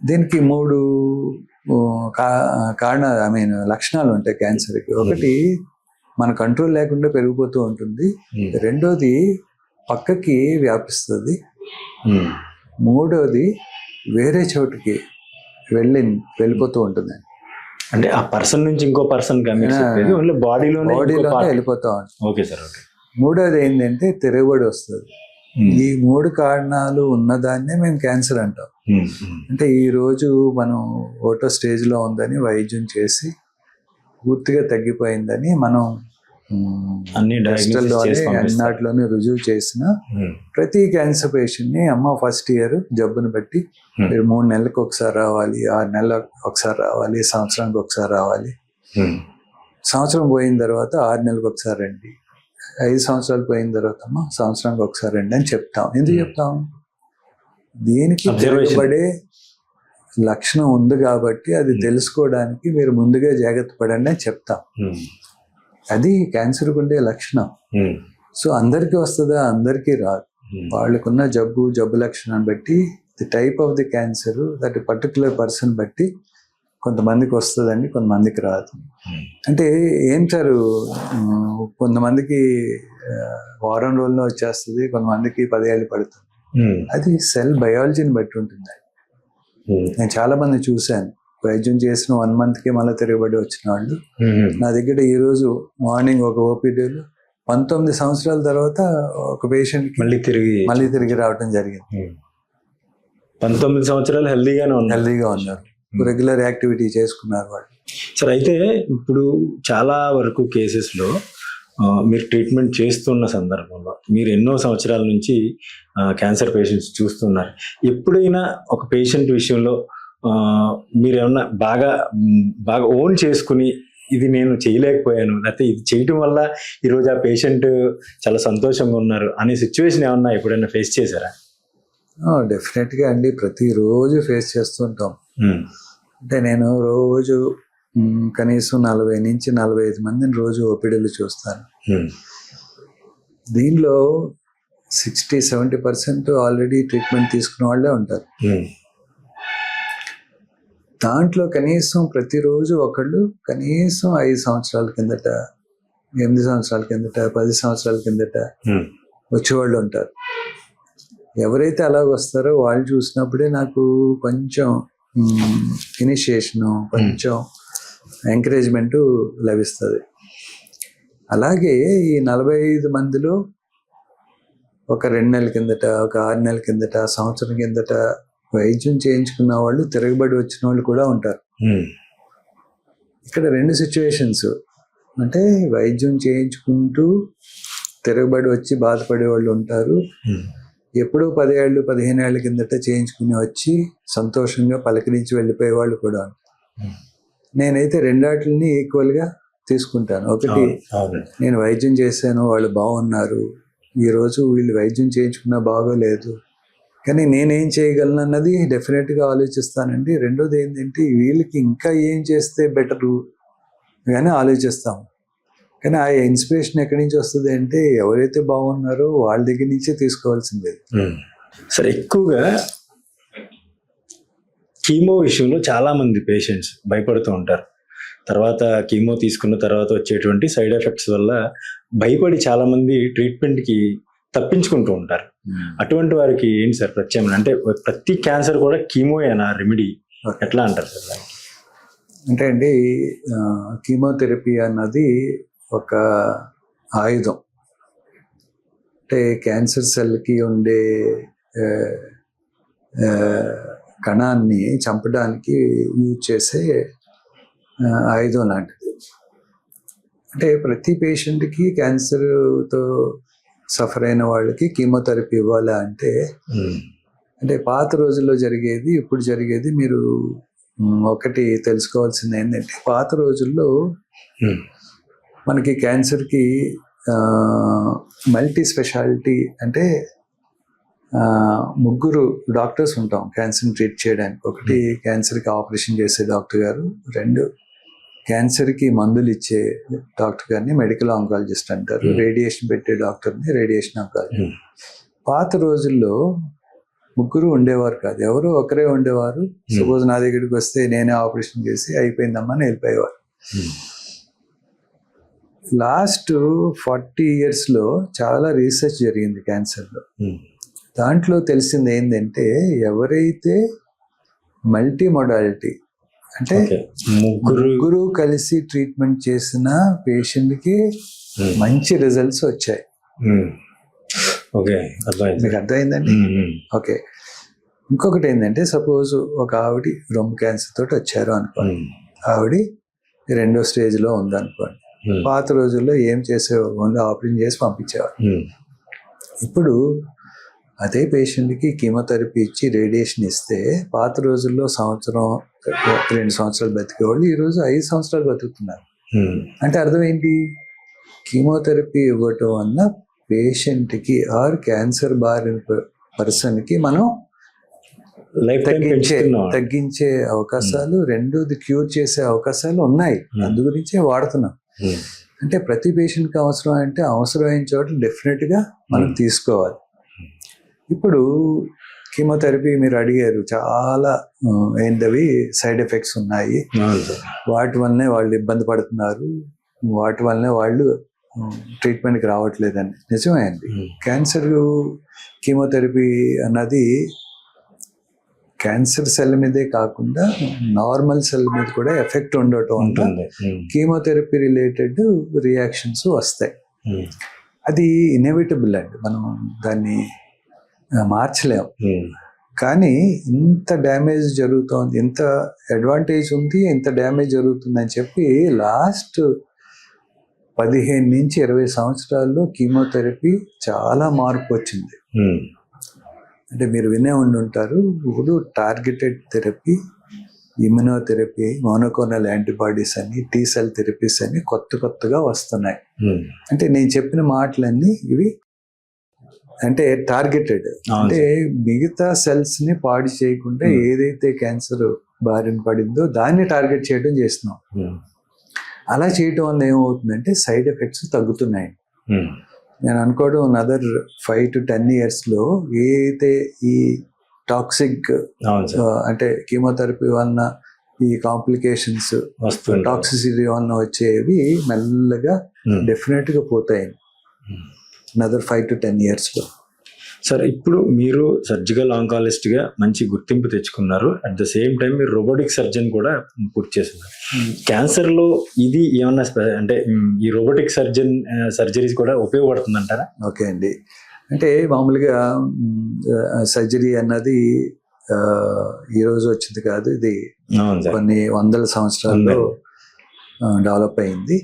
దీనికి 3 లక్షణాలు ఉంటాయి క్యాన్సర్కి. ఒకటి, మన కంట్రోల్ లేకుండా పెరిగిపోతూ ఉంటుంది. రెండోది, పక్కకి వ్యాపిస్తుంది. మూడోది, వేరే చోటుకి వెళ్ళిపోతూ ఉంటుంది. అంటే ఆ పర్సన్ నుంచి ఇంకో పర్సన్ బాడీలోనే వెళ్ళిపోతూ ఉంటుంది. Okay sir, okay. మూడోది ఏంటంటే తిరగబడి వస్తుంది. ఈ 3 కారణాలు ఉన్నదాన్నే మేము క్యాన్సర్ అంటాం. అంటే ఈ రోజు మనం ఒకటో స్టేజ్లో ఉందని వైద్యం చేసి పూర్తిగా తగ్గిపోయిందని మనం అన్నిటిలోనే రుజువు చేసిన ప్రతి క్యాన్సర్ పేషెంట్ని, అమ్మ ఫస్ట్ ఇయర్ జబ్బుని బట్టి మీరు 3 నెలలకు ఒకసారి రావాలి, 6 నెలలకు ఒకసారి రావాలి, సంవత్సరానికి ఒకసారి రావాలి, సంవత్సరం పోయిన తర్వాత 6 నెలలకు ఒకసారి రండి, 5 సంవత్సరాలు పోయిన తర్వాత అమ్మ సంవత్సరానికి ఒకసారి రండి అని చెప్తాం. ఎందుకు చెప్తాం? దీనికి తిరగబడే లక్షణం ఉంది కాబట్టి అది తెలుసుకోవడానికి మీరు ముందుగా జాగ్రత్త పడండి అని చెప్తాం. అది క్యాన్సర్కి ఉండే లక్షణం. సో అందరికీ వస్తుందా? అందరికీ రాదు. వాళ్ళకున్న జబ్బు లక్షణాన్ని బట్టి, the type of the cancer, that particular person బట్టి కొంతమందికి వస్తుందండి, కొంతమందికి రాదు. అంటే ఏం సార్, కొంతమందికి వారం రోజుల్లో వచ్చేస్తుంది, కొంతమందికి 10 ఏళ్ళు పడుతుంది. అది సెల్ బయాలజీని బట్టి ఉంటుంది. నేను చాలా మంది చూశాను, వైద్యం చేసిన 1 monthకే మళ్ళీ తిరగబడి వచ్చిన వాళ్ళు నా దగ్గర. ఈరోజు మార్నింగ్ ఒక ఓపీడీలో 19 సంవత్సరాల తర్వాత ఒక పేషెంట్ మళ్ళీ తిరిగి రావడం జరిగింది. 19 సంవత్సరాలు హెల్దీగా ఉన్నారు, రెగ్యులర్ యాక్టివిటీ చేసుకున్నారు వాళ్ళు. సార్, అయితే ఇప్పుడు చాలా వరకు కేసెస్లో మీరు ట్రీట్మెంట్ చేస్తున్న సందర్భంలో మీరు ఎన్నో సంవత్సరాల నుంచి క్యాన్సర్ పేషెంట్స్ చూస్తున్నారు. ఎప్పుడైనా ఒక పేషెంట్ విషయంలో మీరు ఏమన్నా బాగా ఓన్ చేసుకుని ఇది నేను చేయలేకపోయాను, లేకపోతే ఇది చేయటం వల్ల ఈరోజు ఆ పేషెంట్ చాలా సంతోషంగా ఉన్నారు అనే సిచ్యువేషన్ ఏమన్నా ఎప్పుడైనా ఫేస్ చేశారా? డెఫినెట్గా అండి, ప్రతిరోజు ఫేస్ చేస్తుంటాం. అంటే నేను రోజు కనీసం 40 నుంచి 45 మందిని రోజు ఓపీడీలు చూస్తాను. దీనిలో 60-70% ఆల్రెడీ ట్రీట్మెంట్ తీసుకున్న వాళ్ళే ఉంటారు. దాంట్లో కనీసం ప్రతిరోజు ఒకళ్ళు కనీసం 5 సంవత్సరాల కిందట, 8 సంవత్సరాల కిందట, 10 సంవత్సరాల కిందట వచ్చేవాళ్ళు ఉంటారు. ఎవరైతే అలాగ వస్తారో వాళ్ళు చూసినప్పుడే నాకు కొంచెం ఇనిషియేషను, కొంచెం ఎంకరేజ్మెంటు లభిస్తుంది. అలాగే ఈ 45 మందిలో ఒక 2 నెలల కిందట, ఒక 6 నెలల కిందట, సంవత్సరం కిందట వైద్యం చేయించుకున్న వాళ్ళు తిరగబడి వచ్చిన వాళ్ళు కూడా ఉంటారు. ఇక్కడ 2 సిచ్యువేషన్స్, అంటే వైద్యం చేయించుకుంటూ తిరగబడి వచ్చి బాధపడే వాళ్ళు ఉంటారు. ఎప్పుడూ 10 ఏళ్ళు 15 ఏళ్ళ కిందట చేయించుకుని వచ్చి సంతోషంగా పలకరించి వెళ్ళిపోయే వాళ్ళు కూడా ఉన్నారు. నేనైతే రెండాటిని ఈక్వల్గా తీసుకుంటాను. ఒకటి, నేను వైద్యం చేశాను, వాళ్ళు బాగున్నారు, ఈరోజు వీళ్ళు వైద్యం చేయించుకున్నా బాగోలేదు, కానీ నేనేం చేయగలను అన్నది డెఫినెట్గా ఆలోచిస్తానండి. రెండోది ఏంటంటే వీళ్ళకి ఇంకా ఏం చేస్తే బెటరు కానీ ఆలోచిస్తాం. కానీ ఆ ఇన్స్పిరేషన్ ఎక్కడి నుంచి వస్తుంది అంటే ఎవరైతే బాగున్నారో వాళ్ళ దగ్గర నుంచే తీసుకోవాల్సిందే. సరే, ఎక్కువగా కీమో విషయంలో చాలా మంది పేషెంట్స్ భయపడుతూ ఉంటారు. తర్వాత కీమో తీసుకున్న తర్వాత వచ్చేటువంటి సైడ్ ఎఫెక్ట్స్ వల్ల భయపడి చాలా మంది ట్రీట్మెంట్కి తప్పించుకుంటూ ఉంటారు. అటువంటి వారికి ఏంటి సార్ ప్రత్యామ్నాయం? అంటే ప్రతి క్యాన్సర్ కూడా కీమోయేనా రెమెడీ? ఎట్లా అంటారు సార్? అంటే అండి, కీమోథెరపీ అన్నది ఒక ఆయుధం. అంటే క్యాన్సర్ సెల్కి ఉండే కణాన్ని చంపడానికి యూజ్ చేసే ఆయుధం లాంటిది. అంటే ప్రతి పేషెంట్కి క్యాన్సర్తో సఫర్ అయిన వాళ్ళకి కీమోథెరపీ ఇవ్వాలా అంటే, అంటే పాత రోజుల్లో జరిగేది ఇప్పుడు జరిగేది మీరు ఒకటి తెలుసుకోవాల్సింది ఏంటంటే, పాత రోజుల్లో మనకి క్యాన్సర్కి మల్టీ స్పెషాలిటీ అంటే 3 డాక్టర్స్ ఉంటాం క్యాన్సర్ని ట్రీట్ చేయడానికి. ఒకటి, క్యాన్సర్కి ఆపరేషన్ చేసే డాక్టర్ గారు. 2, క్యాన్సర్కి మందులు ఇచ్చే డాక్టర్ గారిని మెడికల్ ఆంకాలజిస్ట్ అంటారు. రేడియేషన్ పెట్టే డాక్టర్ని రేడియేషన్ ఆంకాలజిస్ట్. పాత రోజుల్లో 3 ఉండేవారు కాదు, ఎవరో ఒకరే ఉండేవారు. సపోజ్ నా దగ్గరికి వస్తే నేనే ఆపరేషన్ చేసి అయిపోయిందమ్మా అని వెళ్ళిపోయేవారు. లాస్ట్ 40 yearsలో చాలా రీసెర్చ్ జరిగింది క్యాన్సర్లో. దాంట్లో తెలిసింది ఏంటంటే, ఎవరైతే మల్టీ మొడాలిటీ అంటే 3 కలిసి ట్రీట్మెంట్ చేసిన పేషెంట్కి మంచి రిజల్ట్స్ వచ్చాయి. మీకు అర్థమైందండి? ఓకే. ఇంకొకటి ఏంటంటే, సపోజ్ ఒక ఆవిడ రొమ్ము క్యాన్సర్ తోటి వచ్చారు అనుకోండి, ఆవిడ 2వ స్టేజ్లో ఉందనుకోండి. పాత రోజుల్లో ఏం చేసేవారు? ఓన్లీ ఆపరేషన్ చేసి పంపించేవారు. ఇప్పుడు అదే పేషెంట్కి కీమోథెరపీ ఇచ్చి రేడియేషన్ ఇస్తే, పాత రోజుల్లో 1-2 సంవత్సరాలు బతికేవాళ్ళు ఈరోజు 5 సంవత్సరాలు బతుకుతున్నారు. అంటే అర్థం ఏంటి? కీమోథెరపీ ఇవ్వటం వల్ల పేషెంట్కి ఆర్ క్యాన్సర్ బారిన పర్సన్కి మనం తగ్గించే అవకాశాలు, రెండోది క్యూర్ చేసే అవకాశాలు ఉన్నాయి. అందు గురించే వాడుతున్నాం. అంటే ప్రతి పేషెంట్కి అవసరం అంటే అవసరమైన చోట డెఫినెట్గా మనం తీసుకోవాలి. ఇప్పుడు కీమోథెరపీ మీరు అడిగారు, చాలా ఏంటవి సైడ్ ఎఫెక్ట్స్ ఉన్నాయి, వాటి వల్లనే వాళ్ళు ఇబ్బంది పడుతున్నారు, వాటి వల్లనే వాళ్ళు ట్రీట్మెంట్కి రావట్లేదని. నిజమే అండి. క్యాన్సర్ కీమోథెరపీ అన్నది క్యాన్సర్ సెల్ మీదే కాకుండా నార్మల్ సెల్ మీద కూడా ఎఫెక్ట్ ఉండటం ఉంటుంది. కీమోథెరపీ రిలేటెడ్ రియాక్షన్స్ వస్తాయి. అది ఇన్ఎవిటబుల్ అండి, మనం దాన్ని మార్చలేము. కానీ ఇంత డ్యామేజ్ జరుగుతోంది, ఇంత అడ్వాంటేజ్ ఉంది, ఇంత డ్యామేజ్ జరుగుతుంది అని చెప్పి లాస్ట్ 15 నుంచి 20 సంవత్సరాల్లో కీమోథెరపీ చాలా మార్పు వచ్చింది. అంటే మీరు వినే ఉండి ఉంటారు, ఇప్పుడు targeted therapy, immunotherapy, monoclonal antibodies అని, టీ సెల్ థెరపీస్ అని కొత్తగా వస్తున్నాయి. అంటే నేను చెప్పిన మాటలన్నీ ఇవి అంటే టార్గెటెడ్, అంటే మిగతా సెల్స్ ని పాడు చేయకుండా ఏదైతే క్యాన్సర్ బారిన పడిందో దాన్ని టార్గెట్ చేయడం చేస్తున్నాం. అలా చేయటం వల్ల ఏమవుతుందంటే సైడ్ ఎఫెక్ట్స్ తగ్గుతున్నాయి. నేను అనుకోవడం అదర్ 5 to 10 yearsలో ఏదైతే ఈ టాక్సిక్ అంటే కీమోథెరపీ వలన ఈ కాంప్లికేషన్స్, టాక్సిసిటీ వలన వచ్చేవి మెల్లగా డెఫినెట్గా పోతాయి another 5 to 10 yearsలో. సార్, ఇప్పుడు మీరు సర్జికల్ ఆంకాలజిస్ట్గా మంచి గుర్తింపు తెచ్చుకున్నారు. అట్ ద సేమ్ టైం మీరు రోబోటిక్ సర్జన్ కూడా పూర్తి చేస్తున్నారు. క్యాన్సర్లో ఇది ఏమన్నా అంటే ఈ రోబోటిక్ సర్జరీస్ కూడా ఉపయోగపడుతుందంటారా? ఓకే అండి. అంటే మామూలుగా సర్జరీ అన్నది ఈరోజు వచ్చింది కాదు, ఇది కొన్ని వందల సంవత్సరాల్లో డెవలప్ అయింది.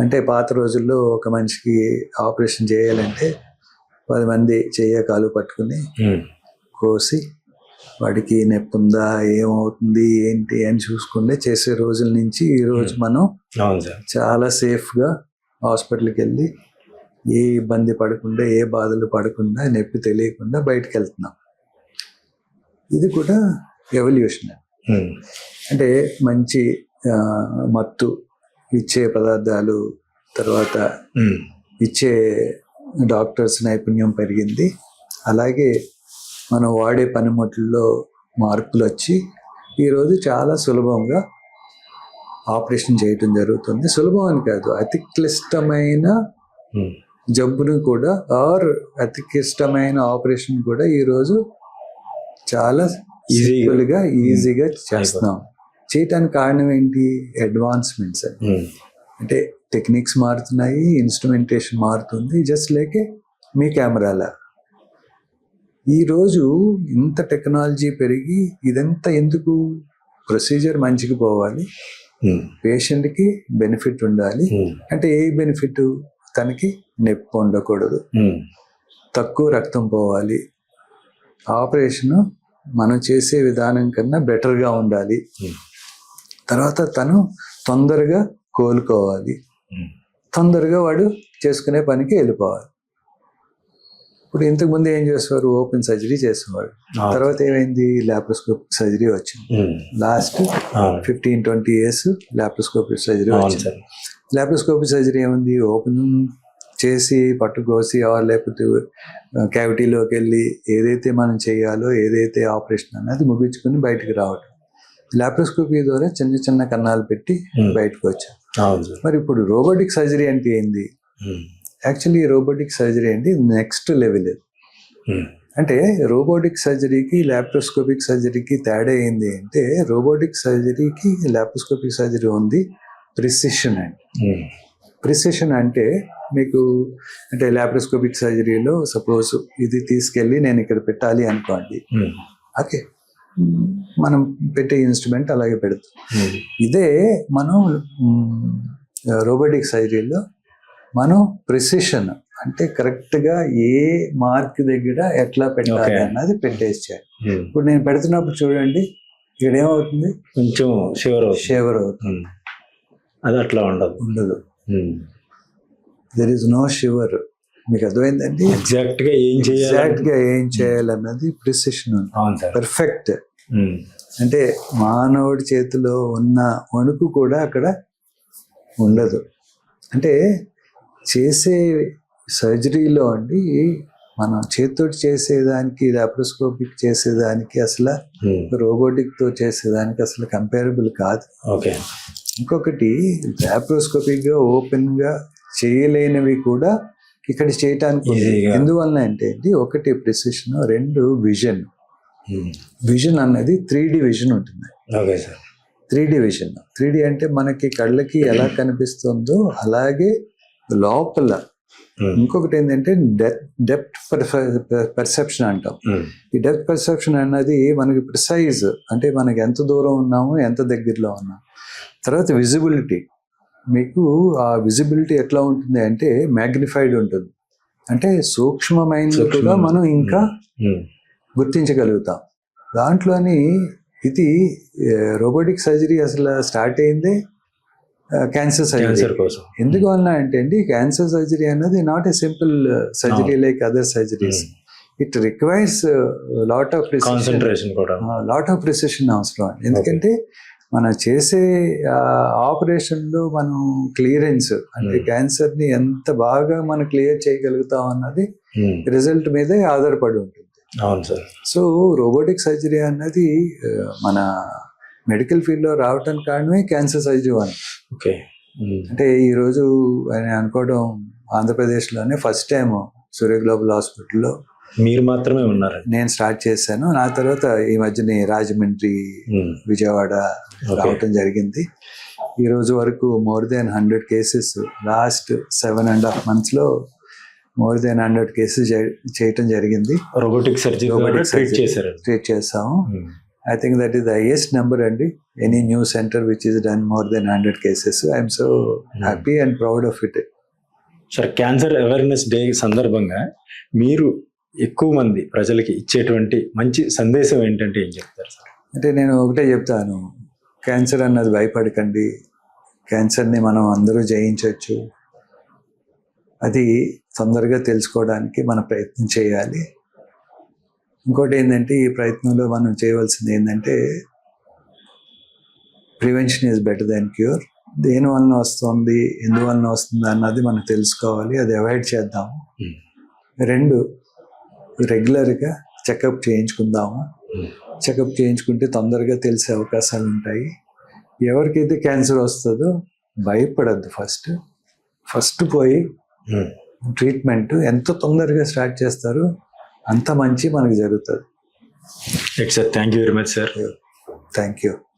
అంటే పాత రోజుల్లో ఒక మనిషికి ఆపరేషన్ చేయాలంటే 10 మంది చెయ్య కాలు పట్టుకుని కోసి వాడికి నొప్పి ఉందా, ఏమవుతుంది, ఏంటి అని చూసుకుంటే చేసే రోజుల నుంచి ఈ రోజు మనం అవును సార్. చాలా సేఫ్గా హాస్పిటల్కి వెళ్ళి ఏ ఇబ్బంది పడకుండా, ఏ బాధలు పడకుండా, నొప్పి తెలియకుండా బయటకు వెళ్తున్నాం. ఇది కూడా ఎవల్యూషన్. అంటే మంచి మత్తు ఇచ్చే పదార్థాలు, తర్వాత ఇచ్చే డాక్టర్స్ నైపుణ్యం పెరిగింది. అలాగే మనం వాడే పనిముట్లలో మార్పులు వచ్చి ఈరోజు చాలా సులభంగా ఆపరేషన్ చేయటం జరుగుతుంది. సులభం అని కాదు, అతి క్లిష్టమైన జబ్బును కూడా అతి క్లిష్టమైన ఆపరేషన్ కూడా ఈరోజు చాలా ఈజీగా చేస్తున్నాం. చేయటానికి కారణం ఏంటి? అడ్వాన్స్మెంట్స్. అంటే టెక్నిక్స్ మారుతున్నాయి, ఇన్స్ట్రుమెంటేషన్ మారుతుంది. జస్ట్ లైక్ మీ కెమెరాల ఈరోజు ఇంత టెక్నాలజీ పెరిగి ఇదంతా ఎందుకు? ప్రొసీజర్ మంచిగా పోవాలి, పేషెంట్కి బెనిఫిట్ ఉండాలి. అంటే ఏ బెనిఫిట్? తనకి నొప్పి ఉండకూడదు, తక్కువ రక్తం పోవాలి, ఆపరేషన్ మనం చేసే విధానం కన్నా బెటర్గా ఉండాలి, తర్వాత తను తొందరగా కోలుకోవాలి, తొందరగా వాడు చేసుకునే పనికి వెళ్ళిపోవాలి. ఇప్పుడు ఇంతకుముందు ఏం చేసేవారు? ఓపెన్ సర్జరీ చేసేవాడు. తర్వాత ఏమైంది? లాప్రోస్కోపిక్ సర్జరీ వచ్చింది. లాస్ట్ 15-20 years లాప్రోస్కోపిక్ సర్జరీ వచ్చింది. లాప్రోస్కోపిక్ సర్జరీ ఏముంది? ఓపెన్ చేసి పట్టుకోసి లేకపోతే క్యావిటీలోకి వెళ్ళి ఏదైతే మనం చేయాలో, ఏదైతే ఆపరేషన్ అన్నది ముగించుకుని బయటకు రావటం. లాప్రోస్కోపీ ద్వారా చిన్న చిన్న కన్నాలు పెట్టి బయటకు వచ్చాం. మరి ఇప్పుడు రోబోటిక్ సర్జరీ అంటే ఏంది? యాక్చువల్లీ రోబోటిక్ సర్జరీ అంటే నెక్స్ట్ లెవెల్. అంటే రోబోటిక్ సర్జరీకి లాప్రోస్కోపిక్ సర్జరీకి తేడా ఏంది అంటే, రోబోటిక్ సర్జరీకి లాప్రోస్కోపిక్ సర్జరీ ఉంది ప్రిసిషన్ అండి. ప్రిసిషన్ అంటే మీకు అంటే లాప్రోస్కోపిక్ సర్జరీలో సపోజ్ ఇది తీసుకెళ్ళి నేను ఇక్కడ పెట్టాలి అనుకోండి, ఓకే, మనం పెట్టే ఇన్స్ట్రుమెంట్ అలాగే పెడతాం. ఇదే మనం రోబోటిక్ సర్జరీలో మనం ప్రిసిషన్ అంటే కరెక్ట్గా ఏ మార్క్ దగ్గర ఎట్లా పెట్టాలి అన్నది పెట్టేసారు. ఇప్పుడు నేను పెడుతున్నప్పుడు చూడండి, ఇక్కడ ఏమవుతుంది? కొంచెం షివర్ అవుతుంది. అది అట్లా ఉండదు. There is no shiver. మీకు అర్థమైందండి? ఎగ్జాక్ట్ గా ఏం చేయాలన్నది ప్రిసిషన్, పర్ఫెక్ట్. అంటే మానవుడి చేతిలో ఉన్న వణుకు కూడా అక్కడ ఉండదు. అంటే చేసే సర్జరీలో అండి, మనం చేతితోటి చేసేదానికి, లాప్రోస్కోపిక్ చేసేదానికి, అసలు రోబోటిక్తో చేసేదానికి అసలు కంపేరబుల్ కాదు. ఓకే. ఇంకొకటి, లాప్రోస్కోపిక్గా ఓపెన్గా చేయలేనివి కూడా ఇక్కడ చేయటానికి. ఎందువల్ల అంటే అండి, ఒకటి ప్రిసిషన్, రెండు విజన్. విజన్ అన్నది 3D విజన్ ఉంటుంది. 3D vision. 3D అంటే మనకి కళ్ళకి ఎలా కనిపిస్తుందో అలాగే లోపల. ఇంకొకటి ఏంటంటే డెప్త్ పర్సెప్షన్ అంటాం. ఈ డెప్త్ పర్సెప్షన్ అన్నది మనకి ప్రిసైజ్, అంటే మనకి ఎంత దూరం ఉన్నామో, ఎంత దగ్గరలో ఉన్నాము. తర్వాత విజిబిలిటీ. మీకు ఆ విజిబిలిటీ ఎట్లా ఉంటుంది అంటే మ్యాగ్నిఫైడ్ ఉంటుంది. అంటే సూక్ష్మమైనది కూడా మనం ఇంకా గుర్తించగలుగుతాం. దాంట్లోని ఇది రోబోటిక్ సర్జరీ అసలు స్టార్ట్ అయిందే క్యాన్సర్ సర్జరీ కోసం. ఎందువల్ల అంటే అండి, క్యాన్సర్ సర్జరీ అన్నది not a simple surgery like other surgeries. It requires lot of concentration కూడా, లాట్ ఆఫ్ ప్రిసిషన్ అవసరం. ఎందుకంటే మనం చేసే ఆపరేషన్లో మనం క్లియరెన్స్ అంటే క్యాన్సర్ని ఎంత బాగా మనం క్లియర్ చేయగలుగుతాం అన్నది రిజల్ట్ మీదే ఆధారపడి ఉంటుంది. అవును సార్. సో రోబోటిక్ సర్జరీ అన్నది మన మెడికల్ ఫీల్డ్లో రావటానికి కారణమే క్యాన్సర్ సర్జరీ అని. ఓకే. అంటే ఈరోజు అని అనుకోవడం, ఆంధ్రప్రదేశ్లోనే ఫస్ట్ టైం సూర్య గ్లోబల్ హాస్పిటల్లో మీరు మాత్రమే ఉన్నారు. నేను స్టార్ట్ చేశాను. నా తర్వాత ఈ మధ్యనే రాజమండ్రి, విజయవాడ రావటం జరిగింది. ఈ రోజు వరకు మోర్ దెన్ 100 కేసెస్, లాస్ట్ 7.5 monthsలో మోర్ దెన్ 100 కేసెస్ చేయటం జరిగింది. రోబోటిక్ సర్జరీ ట్రీట్ చేసాము. I think that is the highest number అండి. Any new center which is done more than 100 cases. I am so happy and proud of it. Sir cancer awareness day సందర్భంగా మీరు ఎక్కువ మంది ప్రజలకి ఇచ్చేటువంటి మంచి సందేశం ఏంటంటే ఏం చెప్తారు సార్? అంటే నేను ఒకటే చెప్తాను, క్యాన్సర్ అన్నది భయపడకండి, క్యాన్సర్ని మనం అందరూ జయించవచ్చు. అది తొందరగా తెలుసుకోవడానికి మన ప్రయత్నం చేయాలి. ఇంకోటి ఏంటంటే ఈ ప్రయత్నంలో మనం చేయవలసింది ఏంటంటే prevention is better than cure. దేని వలన వస్తుంది, ఎందువలన వస్తుంది అన్నది మనం తెలుసుకోవాలి, అది అవాయిడ్ చేద్దాము. 2, రెగ్యులర్గా చెకప్ చేయించుకుందాము. చెకప్ చేయించుకుంటే తొందరగా తెలిసే అవకాశాలు ఉంటాయి. ఎవరికైతే క్యాన్సర్ వస్తుందో భయపడద్దు, ఫస్ట్ పోయి ట్రీట్మెంట్ ఎంత తొందరగా స్టార్ట్ చేస్తారో అంత మంచి మనకు జరుగుతుంది. Sir thank you very much sir. Thank you.